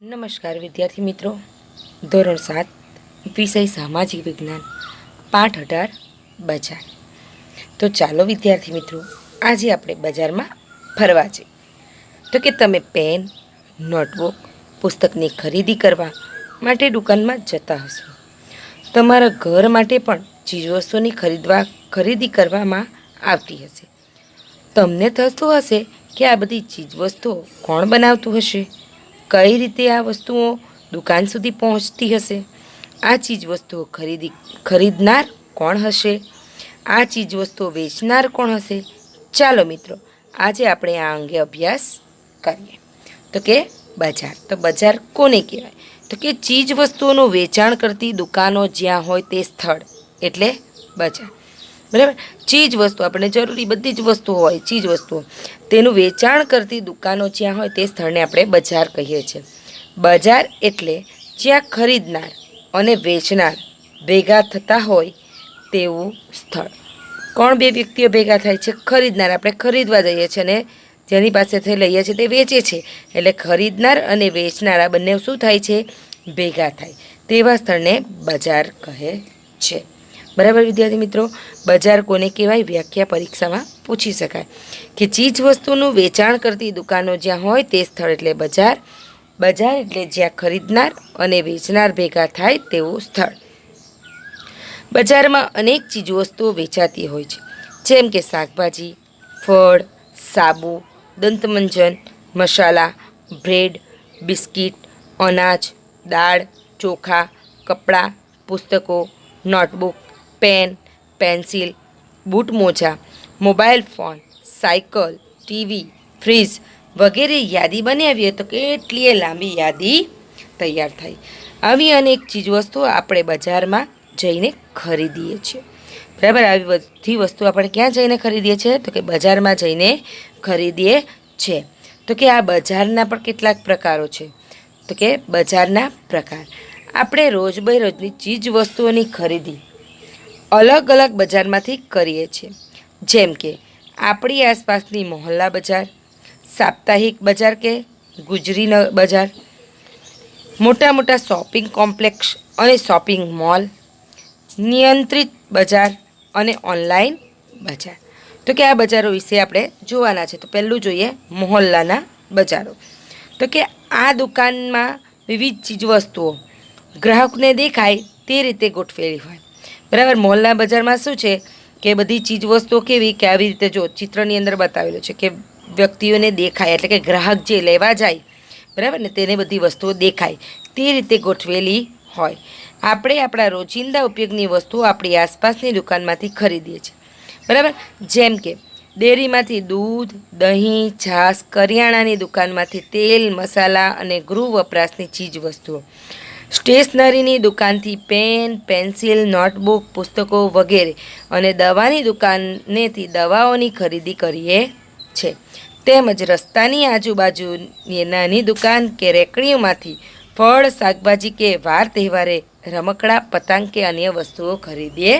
નમસ્કાર વિદ્યાર્થી મિત્રો, ધોરણ 7 વિષય સામાજિક વિજ્ઞાન પાઠ 18 બજાર. તો ચાલો વિદ્યાર્થી મિત્રો, આજે આપણે બજારમાં ફરવા જઈએ. તો કે તમે પેન, નોટબુક, પુસ્તકની ખરીદી કરવા માટે દુકાનમાં જતા હશો. તમારા ઘર માટે પણ ચીજવસ્તુની ખરીદી કરવામાં આવતી હશે. તમને થતું હશે કે આ બધી ચીજવસ્તુઓ કોણ બનાવતું હશે, કઈ રીતે આ વસ્તુઓ દુકાન સુધી પહોંચતી હશે, આ ચીજવસ્તુઓ ખરીદનાર કોણ હશે, આ ચીજવસ્તુઓ વેચનાર કોણ હશે. ચાલો મિત્રો, આજે આપણે આ અંગે અભ્યાસ કરીએ. તો કે બજાર. તો બજાર કોને કહેવાય? તો કે ચીજવસ્તુઓનું વેચાણ કરતી દુકાનો જ્યાં હોય તે સ્થળ એટલે બજાર. બરાબર. ચીજ વસ્તુ આપણે જરૂરી બધી જ વસ્તુઓ હોય, ચીજ વસ્તુઓ તેનું વેચાણ કરતી દુકાનો જ્યાં હોય તે સ્થળને આપણે બજાર કહીએ છીએ. બજાર એટલે જ્યાં ખરીદનાર અને વેચનાર ભેગા થતા હોય તેવું સ્થળ. કોણ બે વ્યક્તિઓ ભેગા થાય છે? ખરીદનાર. આપણે ખરીદવા જઈએ છીએ અને જેની પાસેથી લઈએ છીએ તે વેચે છે, એટલે ખરીદનાર અને વેચનાર આ બંને શું થાય છે? ભેગા થાય. તેવા સ્થળને બજાર કહે છે. બરાબર વિદ્યાર્થી મિત્રો, બજાર કોને કહેવાય? વ્યાખ્યા પરીક્ષામાં પૂછી શકાય કે ચીજ વસ્તુનું વેચાણ કરતી દુકાનો જ્યાં હોય તે સ્થળ એટલે બજાર. બજાર એટલે જ્યાં ખરીદનાર અને વેચનાર ભેગા થાય તેવું સ્થળ. બજારમાં અનેક ચીજવસ્તુઓ વેચાતી હોય છે, જેમ કે શાકભાજી, ફળ, સાબુ, દંતમંજન, મસાલા, બ્રેડ, બિસ્કિટ, અનાજ, દાળ, ચોખા, કપડાં, પુસ્તકો, નોટબુક, પેન, પેન્સિલ, બૂટ મોજા, mobile phone, cycle, TV, fridge વગેરે યાદી બનાવીએ તો કેટલીય લાંબી યાદી તૈયાર થાય. આવી અનેક ચીજવસ્તુઓ આપણે બજારમાં જઈને ખરીદીએ છીએ. બરાબર. આવી બધી વસ્તુ આપણે ક્યાં જઈને ખરીદીએ છીએ? તો કે બજારમાં જઈને ખરીદીએ છીએ. તો કે આ બજારના પણ કેટલાક પ્રકારો છે. તો કે બજારના પ્રકાર, આપણે રોજબરોજની ચીજ વસ્તુઓની ખરીદી અલગ અલગ બજારમાંથી કરીએ છીએ, જેમ કે આપણી આસપાસની મોહલ્લા બજાર, સાપ્તાહિક બજાર કે ગુજરી બજાર, મોટા મોટા શોપિંગ કોમ્પ્લેક્સ અને શોપિંગ મોલ, નિયંત્રિત બજાર અને ઓનલાઈન બજાર. તો કે આ બજારો વિશે આપણે જોવાના છે. તો પહેલું જોઈએ મોહલ્લાના બજારો. તો કે આ દુકાનમાં વિવિધ ચીજવસ્તુઓ ગ્રાહકને દેખાય તે રીતે ગોઠવેલી હોય. બરાબર. મોહલ્લા બજારમાં શું છે કે બધી ચીજવસ્તુઓ કેવી કે આવી રીતે જો ચિત્રની અંદર બતાવેલું છે કે વ્યક્તિઓને દેખાય, એટલે કે ગ્રાહક જે લેવા જાય, બરાબર ને, તેને બધી વસ્તુઓ દેખાય તે રીતે ગોઠવેલી હોય. આપણે આપણા રોજિંદા ઉપયોગની વસ્તુઓ આપણી આસપાસની દુકાનમાંથી ખરીદીએ છીએ. બરાબર. જેમ કે ડેરીમાંથી દૂધ, દહીં, છાશ, કરિયાણાની દુકાનમાંથી તેલ, મસાલા અને ગૃહ વપરાશની ચીજ વસ્તુઓ, સ્ટેશનરીની દુકાનથી પેન, પેન્સિલ, નોટબુક, પુસ્તકો વગેરે, અને દવાની દુકાનેથી દવાઓની ખરીદી કરીએ છીએ. તેમજ રસ્તાની આજુબાજુની નાની દુકાન કે રેકડીઓમાંથી ફળ, શાકભાજી કે વાર તહેવારે રમકડા, પતંગ કે અન્ય વસ્તુઓ ખરીદીએ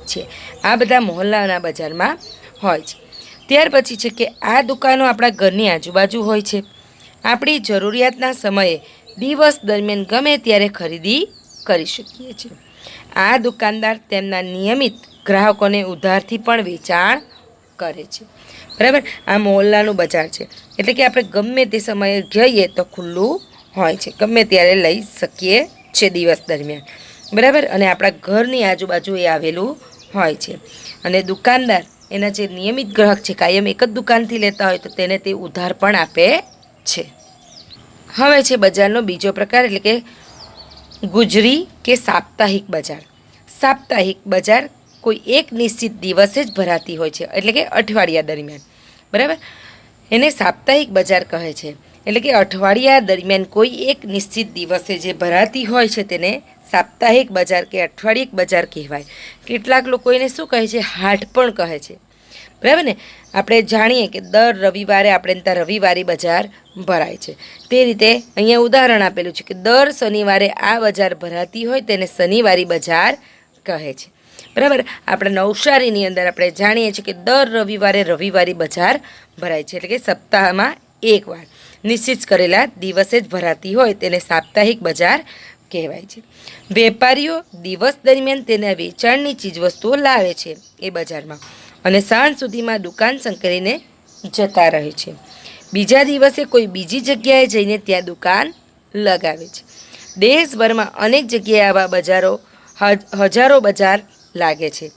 છીએ. આ બધા મોહલ્લાના બજારમાં હોય છે. ત્યાર પછી છે કે આ દુકાનો આપણા ઘરની આજુબાજુ હોય છે. આપણી જરૂરિયાતના સમયે દિવસ દરમિયાન ગમે ત્યારે ખરીદી કરી શકીએ છીએ. આ દુકાનદાર તેમના નિયમિત ગ્રાહકોને ઉધારથી પણ વેચાણ કરે છે. બરાબર. આ મોહલ્લાનું બજાર છે, એટલે કે આપણે ગમે તે સમયે જઈએ તો ખુલ્લું હોય છે, ગમે ત્યારે લઈ શકીએ છીએ દિવસ દરમિયાન. બરાબર. અને આપણા ઘરની આજુબાજુ એ આવેલું હોય છે. અને દુકાનદાર એના જે નિયમિત ગ્રાહક છે, કાયમ એક જ દુકાનથી લેતા હોય તો તેને તે ઉધાર પણ આપે છે. હવે છે બજારનો બીજો પ્રકાર, એટલે કે ગુજરી કે સાપ્તાહિક બજાર. સાપ્તાહિક બજાર કોઈ એક નિશ્ચિત દિવસે જ ભરાતી હોય છે, એટલે કે અઠવાડિયા દરમિયાન. બરાબર. એને સાપ્તાહિક બજાર કહે છે, એટલે કે અઠવાડિયા દરમિયાન કોઈ એક નિશ્ચિત દિવસે જે ભરાતી હોય છે તેને સાપ્તાહિક બજાર કે અઠવાડિક બજાર કહેવાય. કેટલાક લોકો એને શું કહે છે? હાટ પણ કહે છે. બરાબર ને. આપણે જાણીએ કે દર રવિવારે આપણે ત્યાં રવિવારી બજાર ભરાય છે. તે રીતે અહીંયા ઉદાહરણ આપેલું છે કે દર શનિવારે આ બજાર ભરાતી હોય તેને શનિવારી બજાર કહે છે. બરાબર. આપણે નવસારીની અંદર આપણે જાણીએ છીએ કે દર રવિવારે રવિવારી બજાર ભરાય છે, એટલે કે સપ્તાહમાં એકવાર. નિશ્ચિત કરેલા દિવસે જ ભરાતી હોય તેને સાપ્તાહિક બજાર કહેવાય છે. વેપારીઓ દિવસ દરમિયાન તેના વેચાણની ચીજવસ્તુઓ લાવે છે એ બજારમાં અને સાંજ સુધીમાં દુકાન સંકેલીને જતા રહે છે. બીજા દિવસે કોઈ બીજી જગ્યાએ જઈને ત્યાં દુકાન લગાવે છે. દેશભરમાં અનેક જગ્યાએ આવા બજારો હજારો બજાર લાગે છે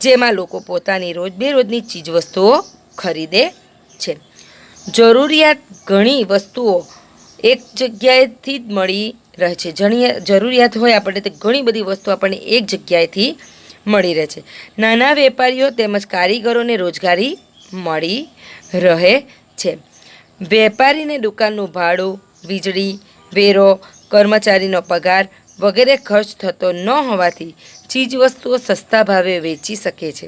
જેમાં લોકો પોતાની રોજબેરોજની ચીજવસ્તુઓ ખરીદે છે. જરૂરિયાત ઘણી વસ્તુઓ એક જગ્યાએથી જ મળી રહે છે. જરૂરિયાત હોય આપણે તો ઘણી બધી વસ્તુ આપણને એક જગ્યાએથી મળી રહે છે. નાના વેપારીઓ તેમજ કારીગરોને રોજગારી મળી રહે છે. વેપારીને દુકાનનું ભાડું, વીજળી, વેરો, કર્મચારીનો પગાર વગેરે ખર્ચ થતો ન હોવાથી ચીજવસ્તુઓ સસ્તા ભાવે વેચી શકે છે.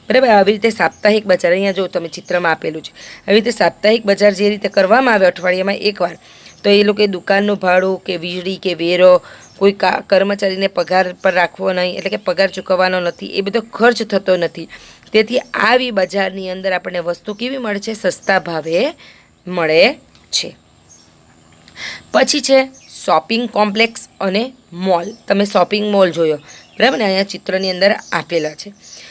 બરાબર. આવી રીતે સાપ્તાહિક બજાર, અહીંયા જો તમે ચિત્રમાં આપેલું છે, આવી રીતે સાપ્તાહિક બજાર જે રીતે કરવામાં આવે અઠવાડિયામાં એકવાર, તો એ લોકોએ દુકાનનું ભાડું કે વીજળી કે વેરો, કોઈ કર્મચારીને પગાર પર રાખવો નહીં, એટલે કે પગાર ચૂકવવાનો નથી, એ બધો ખર્ચ થતો નથી. તેથી આવી બજારની અંદર આપણને વસ્તુ કેવી મળે છે? સસ્તા ભાવે મળે છે. પછી છે શોપિંગ કોમ્પ્લેક્સ અને મોલ. તમે શોપિંગ મોલ જોયો, બરાબર ને? અહીંયા ચિત્રની અંદર આપેલા છે.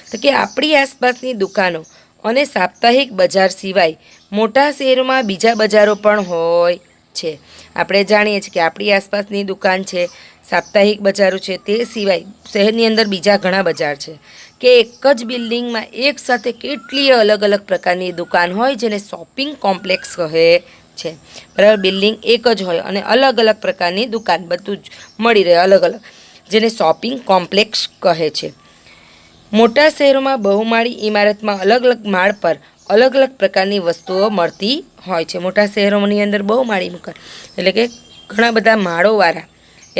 તો કે આપણી આસપાસની દુકાનો અને સાપ્તાહિક બજાર સિવાય મોટા શહેરોમાં બીજા બજારો પણ હોય છે. આપણે જાણીએ છીએ કે આપણી આસપાસની દુકાન છે, સાપ્તાહિક બજારો છે, તે સિવાય શહેરની અંદર બીજા ઘણા બજાર છે કે એક જ બિલ્ડિંગમાં એકસાથે કેટલી અલગ અલગ પ્રકારની દુકાન હોય જેને શોપિંગ કોમ્પ્લેક્સ કહે છે. બરાબર. બિલ્ડિંગ એક જ હોય અને અલગ અલગ પ્રકારની દુકાન બધું જ મળી રહે અલગ અલગ, જેને શોપિંગ કોમ્પ્લેક્સ કહે છે. મોટા શહેરોમાં બહુમાળી ઇમારતમાં અલગ અલગ માળ પર અલગ અલગ પ્રકારની વસ્તુઓ મળતી હોય છે. મોટા શહેરોની અંદર બહુમાળી મકાન એટલે કે ઘણા બધા માળોવાળા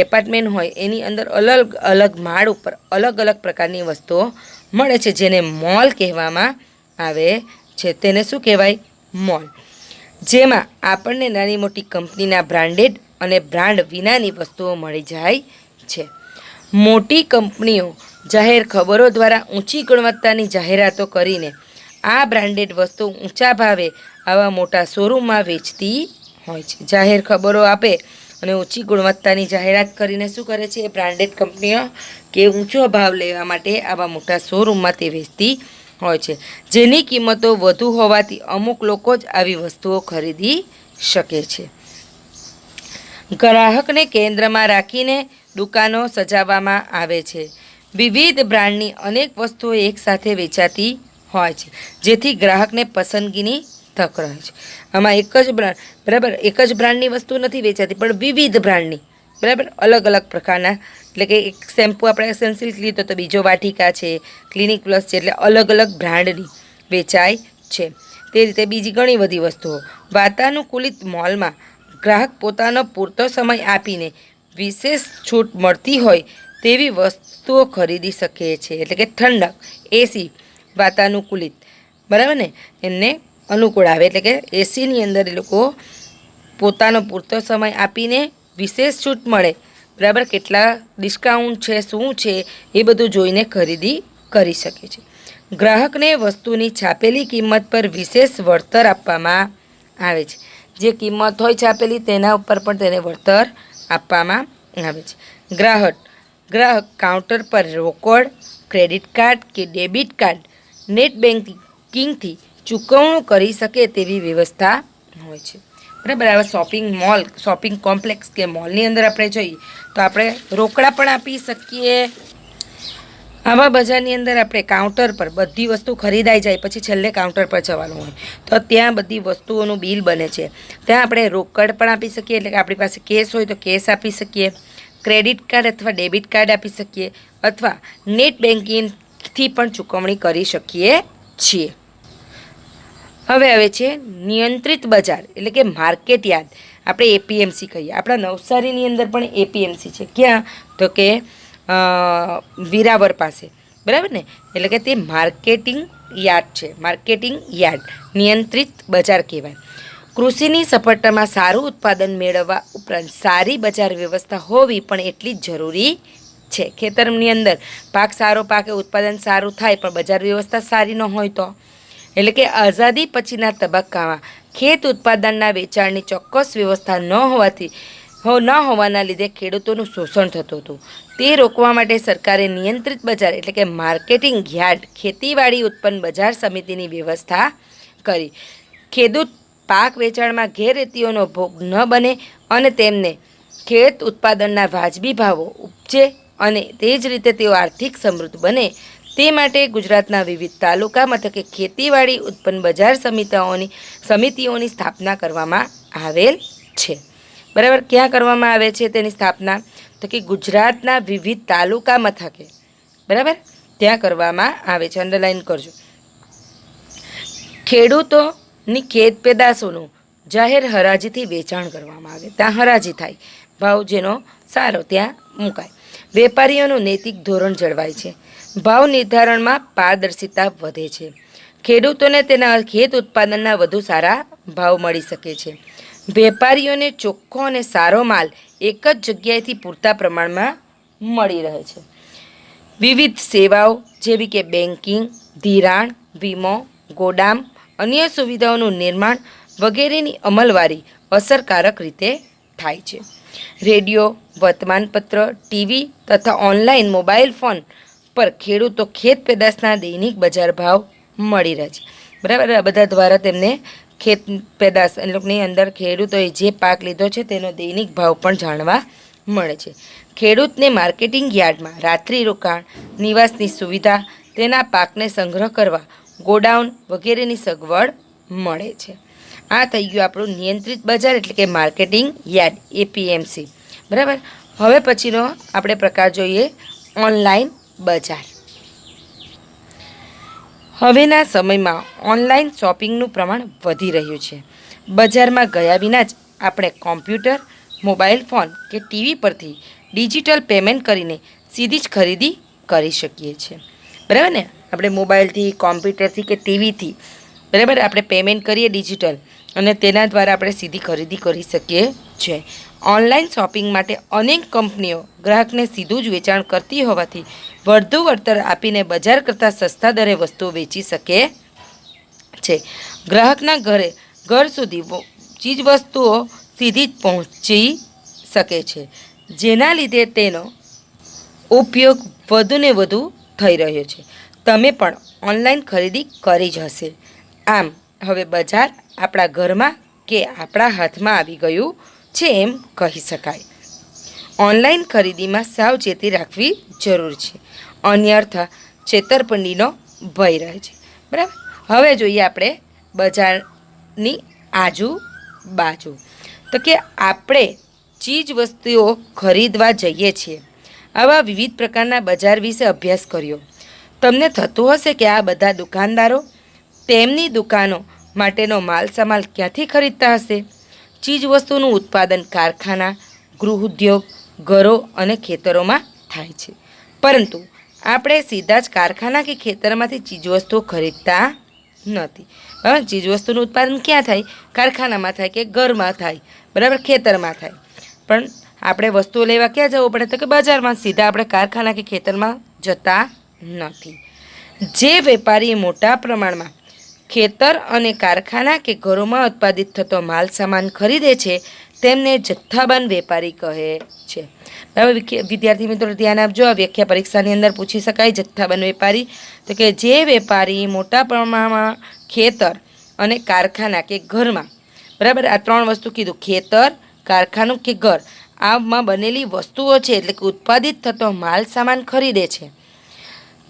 એપાર્ટમેન્ટ હોય, એની અંદર અલગ અલગ માળ ઉપર અલગ અલગ પ્રકારની વસ્તુઓ મળે છે જેને મોલ કહેવામાં આવે છે. તેને શું કહેવાય? મોલ. જેમાં આપણને નાની મોટી કંપનીના બ્રાન્ડેડ અને બ્રાન્ડ વિનાની વસ્તુઓ મળી જાય છે. મોટી કંપનીઓ જાહેર ખબરો દ્વારા ઊંચી ગુણવત્તાની જાહેરાતો કરીને આ બ્રાન્ડેડ વસ્તુ ઊંચા ભાવે આવા મોટા શોરૂમમાં વેચતી હોય છે. જાહેર ખબરો આપે અને ઊંચી ગુણવત્તાની જાહેરાત કરીને શું કરે છે એ બ્રાન્ડેડ કંપનીઓ? કે ઊંચો ભાવ લેવા માટે આવા મોટા શોરૂમમાં તે વેચતી હોય છે, જેની કિંમતો વધુ હોવાથી અમુક લોકો જ આવી વસ્તુઓ ખરીદી શકે છે. ગ્રાહકને કેન્દ્રમાં રાખીને દુકાનો સજાવવામાં આવે છે. વિવિધ બ્રાન્ડની અનેક વસ્તુઓ એકસાથે વેચાતી હોય છે જેથી ગ્રાહકને પસંદગીની તક રહે છે. આમાં એક જ બ્રાન્ડ, બરાબર, એક જ બ્રાન્ડની વસ્તુ નથી વેચાતી પણ વિવિધ બ્રાન્ડની, બરાબર, અલગ અલગ પ્રકારના. એટલે કે એક શેમ્પૂ આપણે સનસિલ્ક લીધો તો બીજો વાટિકા છે, ક્લિનિક પ્લસ છે, એટલે અલગ અલગ બ્રાન્ડની વેચાય છે. તે રીતે બીજી ઘણી બધી વસ્તુઓ. વાતાનુકૂલિત મોલમાં ગ્રાહક પોતાનો પૂરતો સમય આપીને વિશેષ છૂટ મળતી હોય તેવી વસ્તુઓ ખરીદી શકે છે. એટલે કે ઠંડક, એસી, વાતાનુકૂલિત, બરાબર ને, એમને અનુકૂળ આવે. એટલે કે એસીની અંદર એ લોકો પોતાનો પૂરતો સમય આપીને વિશેષ છૂટ મળે, બરાબર, કેટલા ડિસ્કાઉન્ટ છે, શું છે, એ બધું જોઈને ખરીદી કરી શકે છે. ગ્રાહકને વસ્તુની છાપેલી કિંમત પર વિશેષ વળતર આપવામાં આવે છે. જે કિંમત હોય છાપેલી તેના ઉપર પણ તેને વળતર આપવામાં આવે છે. ગ્રાહક કાઉન્ટર પર રોકડ, ક્રેડિટ કાર્ડ કે ડેબિટ કાર્ડ, નેટ બેન્કિંગથી ચૂકવણું કરી શકે તેવી વ્યવસ્થા હોય છે. બરાબર. આવા શોપિંગ મોલ, શોપિંગ કોમ્પ્લેક્સ કે મોલની અંદર આપણે જોઈએ તો આપણે રોકડા પણ આપી શકીએ. આવા બજારની અંદર આપણે કાઉન્ટર પર બધી વસ્તુ ખરીદાઈ જાય પછી છેલ્લે કાઉન્ટર પર જવાનું હોય તો ત્યાં બધી વસ્તુઓનું બિલ બને છે. ત્યાં આપણે રોકડ પણ આપી શકીએ, એટલે કે આપણી પાસે કેશ હોય તો કેશ આપી શકીએ, ક્રેડિટ કાર્ડ અથવા ડેબિટ કાર્ડ આપી શકીએ, અથવા નેટ બેન્કિંગથી પણ ચૂકવણી કરી શકીએ છીએ. હવે આવે છે નિયંત્રિત બજાર, એટલે કે માર્કેટ યાર્ડ. આપણે એપીએમસી કહીએ. આપણા નવસારીની અંદર પણ એપીએમસી છે. ક્યાં? તો કે વિરાવર પાસે, બરાબર ને? એટલે કે તે માર્કેટિંગ યાર્ડ છે. માર્કેટિંગ યાર્ડ નિયંત્રિત બજાર કહેવાય. કૃષિની સફળતામાં સારું ઉત્પાદન મેળવવા ઉપરાંત સારી બજાર વ્યવસ્થા હોવી પણ એટલી જ જરૂરી છે. ખેતરની અંદર પાક સારો પાકે, ઉત્પાદન સારું થાય પણ બજાર વ્યવસ્થા સારી ન હોય તો, એટલે કે આઝાદી પછીના તબક્કામાં ખેત ઉત્પાદનના વેચાણની ચોક્કસ વ્યવસ્થા ન હોવાના લીધે ખેડૂતોનું શોષણ થતું હતું. તે રોકવા માટે સરકારે નિયંત્રિત બજાર એટલે કે માર્કેટિંગ યાર્ડ ખેતીવાડી ઉત્પન્ન બજાર સમિતિની વ્યવસ્થા કરી. ખેડૂત પાક વેચાણમાં ગેરરીતિઓનો ભોગ ન બને અને તેમને ખેત ઉત્પાદનના વાજબી ભાવો ઉપજે અને તે જ રીતે તેઓ આર્થિક સમૃદ્ધ બને તે માટે ગુજરાતના વિવિધ તાલુકા મથકે ખેતીવાડી ઉત્પન્ન બજાર સમિતિઓની સ્થાપના કરવામાં આવેલ છે. બરાબર, ક્યાં કરવામાં આવે છે તેની સ્થાપના? તો કે ગુજરાતના વિવિધ તાલુકા મથકે, બરાબર, ત્યાં કરવામાં આવે છે. અંડરલાઈન કરજો. ખેડૂતોની ખેત પેદાશોનું જાહેર હરાજીથી વેચાણ કરવામાં આવે, ત્યાં હરાજી થાય, ભાવ જેનો સારો ત્યાં મુકાય. વેપારીઓનું નૈતિક ધોરણ જળવાય છે. ભાવ નિર્ધારણમાં પારદર્શિતા વધે છે. ખેડૂતોને તેના ખેત ઉત્પાદનના વધુ સારા ભાવ મળી શકે છે. વેપારીઓને ચોખ્ખો અને સારો માલ એક જ જગ્યાએથી પૂરતા પ્રમાણમાં મળી રહે છે. વિવિધ સેવાઓ જેવી કે બેન્કિંગ, ધિરાણ, વીમો, ગોદામ, અન્ય સુવિધાઓનું નિર્માણ વગેરેની અમલવારી અસરકારક રીતે થાય છે. રેડિયો, વર્તમાનપત્ર, ટીવી તથા ઓનલાઈન મોબાઈલ ફોન પર ખેડૂતો ખેત પેદાશના દૈનિક બજાર ભાવ મળી રહે છે. બરાબર, આ બધા દ્વારા તેમને ખેત પેદાશ ની અંદર ખેડૂતોએ જે પાક લીધો છે તેનો દૈનિક ભાવ પણ જાણવા મળે છે. ખેડૂતને માર્કેટિંગ યાર્ડમાં રાત્રિ રોકાણ, નિવાસની સુવિધા, તેના પાકને સંગ્રહ કરવા ગોડાઉન વગેરેની સગવડ મળે છે. આ થઈ ગયું આપણું નિયંત્રિત બજાર એટલે કે માર્કેટિંગ યાર્ડ એપીએમસી. બરાબર, હવે પછીનો આપણે પ્રકાર જોઈએ ઓનલાઈન બજાર. હવેના સમયમાં ઓનલાઈન શોપિંગનું પ્રમાણ વધી રહ્યું છે. બજારમાં ગયા વિના જ આપણે કોમ્પ્યુટર, મોબાઈલ ફોન કે ટીવી પરથી ડિજિટલ પેમેન્ટ કરીને સીધી જ ખરીદી કરી શકીએ છીએ. બરાબર ને, આપણે મોબાઈલથી, કોમ્પ્યુટરથી કે ટીવીથી, બરાબર, આપણે પેમેન્ટ કરીએ ડિજિટલ અને તેના દ્વારા આપણે સીધી ખરીદી કરી શકીએ છીએ. ઓનલાઈન શોપિંગ માટે અનેક કંપનીઓ ગ્રાહકને સીધું જ વેચાણ કરતી હોવાથી વધુ વળતર આપીને બજાર કરતાં સસ્તા દરે વસ્તુઓ વેચી શકે છે. ગ્રાહકના ઘર સુધી ચીજવસ્તુઓ સીધી જ પહોંચી શકે છે, જેના લીધે તેનો ઉપયોગ વધુને વધુ થઈ રહ્યો છે. તમે પણ ઓનલાઈન ખરીદી કરી જ હશે. આમ હવે બજાર આપણા ઘરમાં કે આપણા હાથમાં આવી ગયું છે એમ કહી શકાય. ઓનલાઈન ખરીદીમાં સાવચેતી રાખવી જરૂર છે. અન્યથા છેતરપિંડીનો ભય રહે છે. બરાબર, હવે જોઈએ આપણે બજારની આજુબાજુ. તો કે આપણે ચીજ વસ્તુઓ ખરીદવા જઈએ છીએ, આવા વિવિધ પ્રકારના બજાર વિશે અભ્યાસ કર્યો. તમને થતું હશે કે આ બધા દુકાનદારો તેમની દુકાનો માટેનો માલ સામાન ક્યાંથી ખરીદતા હશે? ચીજ વસ્તુનું ઉત્પાદન કારખાના, ગૃહ ઉદ્યોગ, ઘરો અને ખેતરોમાં થાય છે. પરંતુ આપણે સીધા જ કારખાના કે ખેતરમાંથી ચીજવસ્તુઓ ખરીદતા નથી. બરાબર, ચીજવસ્તુનું ઉત્પાદન ક્યાં થાય? કારખાનામાં થાય કે ઘરમાં થાય, બરાબર, ખેતરમાં થાય. પણ આપણે વસ્તુઓ લેવા ક્યાં જવું પડે? તો કે બજારમાં. સીધા આપણે કારખાના કે ખેતરમાં જતા નથી. જે વેપારી મોટા પ્રમાણમાં ખેતર અને કારખાના કે ઘરોમાં ઉત્પાદિત થતો માલ સામાન ખરીદે છે તેમને જથ્થાબંધ વેપારી કહે છે. બરાબર, વિદ્યાર્થી મિત્રો ધ્યાન આપજો, આ વ્યાખ્યા પરીક્ષાની અંદર પૂછી શકાય. જથ્થાબંધ વેપારી તો કે જે વેપારી મોટા પ્રમાણમાં ખેતર અને કારખાના કે ઘરમાં, બરાબર, આ ત્રણ વસ્તુ કીધું, ખેતર, કારખાનું કે ઘર, આમાં બનેલી વસ્તુઓ છે એટલે કે ઉત્પાદિત થતો માલ સામાન ખરીદે છે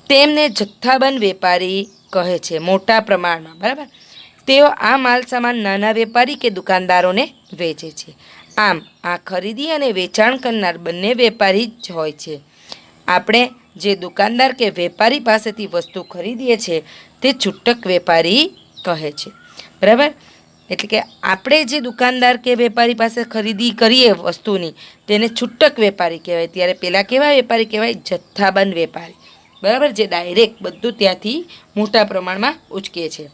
તેમને જથ્થાબંધ વેપારી કહે છે. મોટા પ્રમાણમાં, બરાબર, તેઓ આ માલ સામાન નાના વેપારી કે દુકાનદારોને વેચે છે. આમ આ ખરીદી અને વેચાણ કરનાર બંને વેપારી જ હોય છે. આપણે જે દુકાનદાર કે વેપારી પાસેથી વસ્તુ ખરીદીએ છીએ તે છૂટક વેપારી કહે છે. બરાબર, એટલે કે આપણે જે દુકાનદાર કે વેપારી પાસે ખરીદી કરીએ વસ્તુની તેને છૂટક વેપારી કહેવાય. ત્યારે પેલા કેવા વેપારી કહેવાય? જથ્થાબંધ વેપારી. બરાબર, જે ડાયરેક્ટ બધું ત્યાંથી મોટા પ્રમાણમાં ઉચકે છે.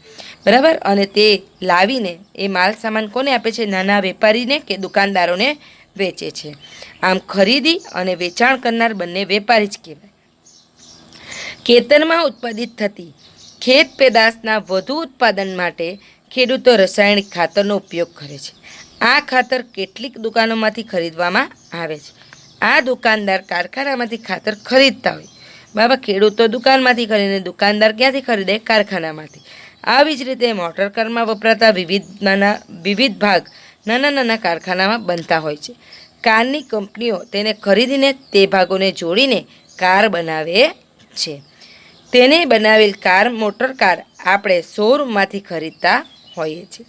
બરાબર, અને તે લાવીને એ માલ સામાન કોને આપે છે? નાના વેપારીને કે દુકાનદારોને વેચે છે. આમ ખરીદી અને વેચાણ કરનાર બંને વેપારી જ કહેવાય. ખેતરમાં ઉત્પાદિત થતી ખેત પેદાશના વધુ ઉત્પાદન માટે ખેડૂતો રાસાયણિક ખાતરનો ઉપયોગ કરે છે. આ ખાતર કેટલીક દુકાનોમાંથી ખરીદવામાં આવે છે. આ દુકાનદાર કારખાનામાંથી ખાતર ખરીદતા હોય. બાબા, ખેડૂતો દુકાનમાંથી ખરીદે, દુકાનદાર ક્યાંથી ખરીદે? કારખાનામાંથી. આવી જ રીતે મોટરકારમાં વપરાતા વિવિધ ભાગ નાના નાના કારખાનામાં બનતા હોય છે. કારની કંપનીઓ તેને ખરીદીને તે ભાગોને જોડીને કાર બનાવે છે. તેને બનાવેલ મોટર કાર આપણે શોરૂમમાંથી ખરીદતા હોઈએ છીએ.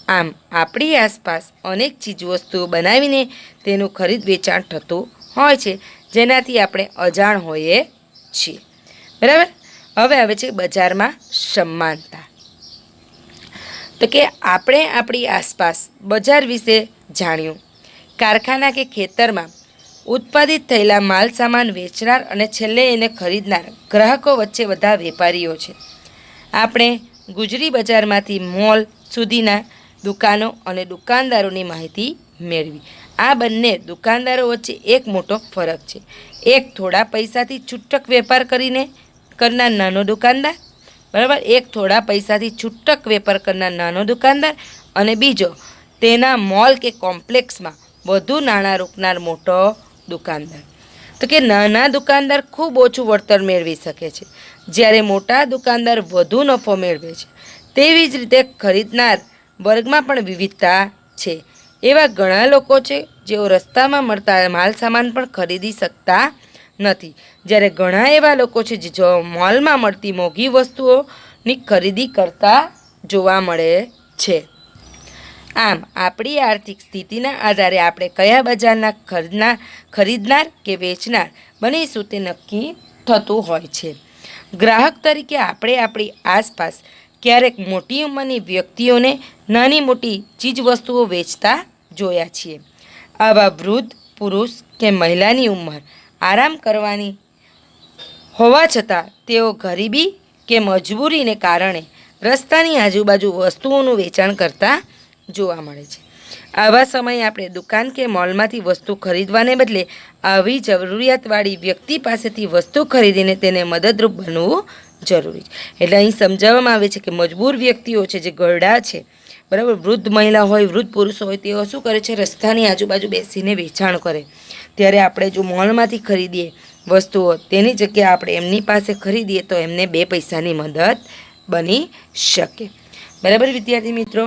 આમ આપણી આસપાસ અનેક ચીજવસ્તુઓ બનાવીને તેનું ખરીદ વેચાણ થતું હોય છે, જેનાથી આપણે અજાણ હોઈએ છીએ. બરાબર. હવે આવે છે બજારમાં સમાનતા. તો કે આપણે આપણી આસપાસ બજાર વિશે જાણ્યું. કારખાના કે ખેતરમાં ઉત્પાદિત થયેલા માલ સામાન વેચનાર અને છેલ્લે એને ખરીદનાર ગ્રાહકો વચ્ચે બધા વેપારીઓ છે. આપણે ગુજરી બજારમાંથી મોલ સુધીના દુકાનો અને દુકાનદારોની માહિતી મેળવી. આ બંને દુકાનદારો વચ્ચે એક મોટો ફરક છે. એક થોડા પૈસાથી છૂટક વેપાર કરનાર નાનો દુકાનદાર, બરાબર, એક થોડા પૈસાથી છૂટક વેપાર કરનાર નાનો દુકાનદાર, અને બીજો તેના મોલ કે કોમ્પ્લેક્સમાં વધુ નાણાં રોકનાર મોટો દુકાનદાર. તો કે નાના દુકાનદાર ખૂબ ઓછું વળતર મેળવી શકે છે, જ્યારે મોટા દુકાનદાર વધુ નફો મેળવે છે. તેવી જ રીતે ખરીદનાર વર્ગમાં પણ વિવિધતા છે. એવા ઘણા લોકો છે જેઓ રસ્તામાં મળતા માલ સામાન પણ ખરીદી શકતા નથી, જ્યારે ઘણા એવા લોકો છે જે મોલમાં મળતી મોંઘી વસ્તુઓની ખરીદી કરતા જોવા મળે છે. આમ આપણી આર્થિક સ્થિતિના આધારે આપણે કયા બજારના ખરીદનાર કે વેચનાર બનીશું તે નક્કી થતું હોય છે. ગ્રાહક તરીકે આપણે આપણી આસપાસ ક્યારેક મોટી ઉંમરની વ્યક્તિઓને નાની મોટી ચીજવસ્તુઓ વેચતા જોયા છીએ. આવા વૃદ્ધ પુરુષ કે મહિલાની ઉંમર આરામ કરવાની હોવા છતાં તેઓ ગરીબી કે મજબૂરીને કારણે રસ્તાની આજુબાજુ વસ્તુઓનું વેચાણ કરતા જોવા મળે છે. આવા સમયે આપણે દુકાન કે મોલમાંથી વસ્તુ ખરીદવાને બદલે આવી જરૂરિયાતવાળી વ્યક્તિ પાસેથી વસ્તુ ખરીદીને તેને મદદરૂપ બનવું જરૂરી છે. એટલે અહીં સમજાવવામાં આવે છે કે મજબૂર વ્યક્તિઓ છે, જે ગરડા છે, બરાબર, વૃદ્ધ મહિલા હોય, વૃદ્ધ પુરુષ હોય, તેઓ શું કરે છે? રસ્તાની આજુબાજુ બેસીને વેચાણ કરે. ત્યારે આપણે જો મોલમાંથી ખરીદીએ વસ્તુઓ, તેની જગ્યાએ આપણે એમની પાસે ખરીદીએ તો એમને 2 પૈસાની મદદ બની શકે. બરાબર વિદ્યાર્થી મિત્રો.